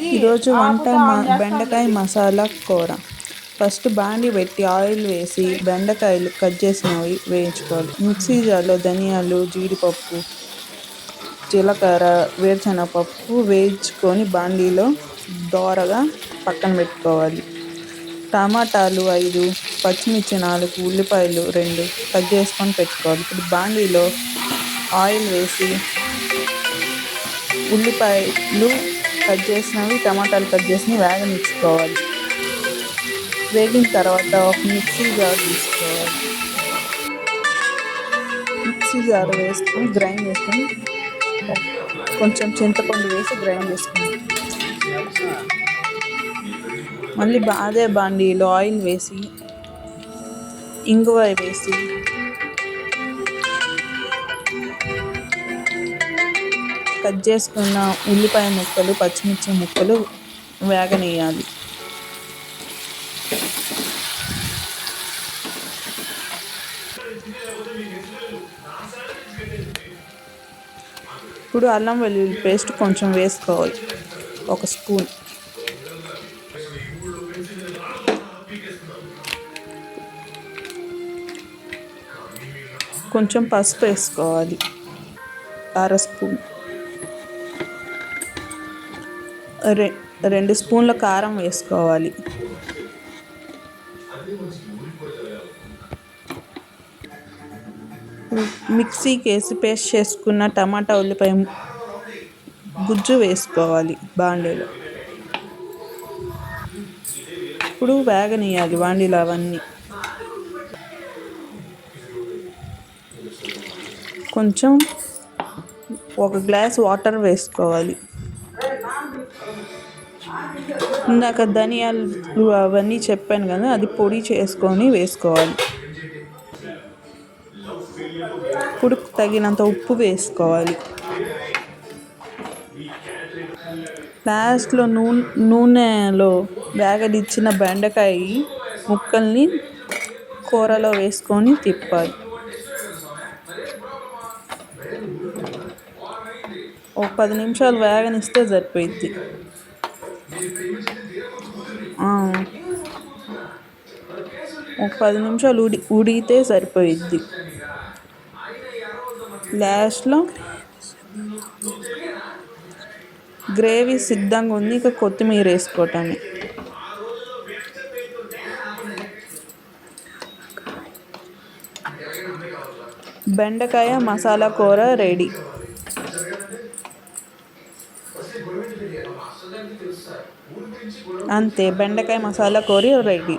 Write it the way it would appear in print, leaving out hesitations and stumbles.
ఈరోజు వంట బెండకాయ మసాలా కూర. ఫస్ట్ బాండి పెట్టి ఆయిల్ వేసి బెండకాయలు కట్ చేసినవి వేయించుకోవాలి. మిక్సీ జార్లో ధనియాలు, జీడిపప్పు, జీలకర్ర, వేరుశనగపప్పు వేయించుకొని బాండీలో దోరగా పక్కన పెట్టుకోవాలి. టమాటాలు 5, పచ్చిమిర్చి 4, ఉల్లిపాయలు 2 కట్ చేసుకొని పెట్టుకోవాలి. ఇప్పుడు బాండీలో ఆయిల్ వేసి ఉల్లిపాయలు కట్ చేసినవి, టమాటాలు కట్ చేసినవి వేగనిచ్చుకోవాలి. వేగిన తర్వాత ఒక మిక్సీ జార్ తీసుకోవాలి. మిక్సీ జార్ వేసుకొని గ్రైండ్ చేసుకొని కొంచెం చింతపండు వేసి గ్రైండ్ చేసుకుంటాం. మళ్ళీ అదే బాండీలో ఆయిల్ వేసి ఇంగువ వేసి కట్ చేసుకున్న ఉల్లిపాయ ముక్కలు, పచ్చిమిర్చి ముక్కలు వేగనేయాలి. ఇప్పుడు అల్లం వెల్లుల్లి పేస్ట్ కొంచెం వేసుకోవాలి, 1 స్పూన్. కొంచెం పసుపు వేసుకోవాలి, 1/2 స్పూన్. 2 స్పూన్ల కారం వేసుకోవాలి. మిక్సీకి వేసి పేస్ట్ చేసుకున్న టమాటా, ఉల్లిపాయ గుజ్జు వేసుకోవాలి బాండీలో. ఇప్పుడు వేగనీయాలి బాండీలో అవన్నీ. కొంచెం 1 గ్లాస్ వాటర్ వేసుకోవాలి. ఇందాక ధనియాలు అవన్నీ చెప్పాను కదా, అది పొడి చేసుకొని వేసుకోవాలి. ఇప్పుడు తగినంత ఉప్పు వేసుకోవాలి. లాస్ట్లో నూనెలో వేగనిచ్చిన బెండకాయ ముక్కల్ని కూరలో వేసుకొని తిప్పాలి. ఒక 10 నిమిషాలు వేగనిస్తే సరిపోయిద్ది. ఒక 10 నిమిషాలు ఉడికితే సరిపోయిద్ది. లాస్ట్లో గ్రేవీ సిద్ధంగా ఉంది, ఇక కొత్తిమీర వేసుకోవటమే. బెండకాయ మసాలా కూర రెడీ. అంతే, బెండకాయ మసాలా కూర రెడీ.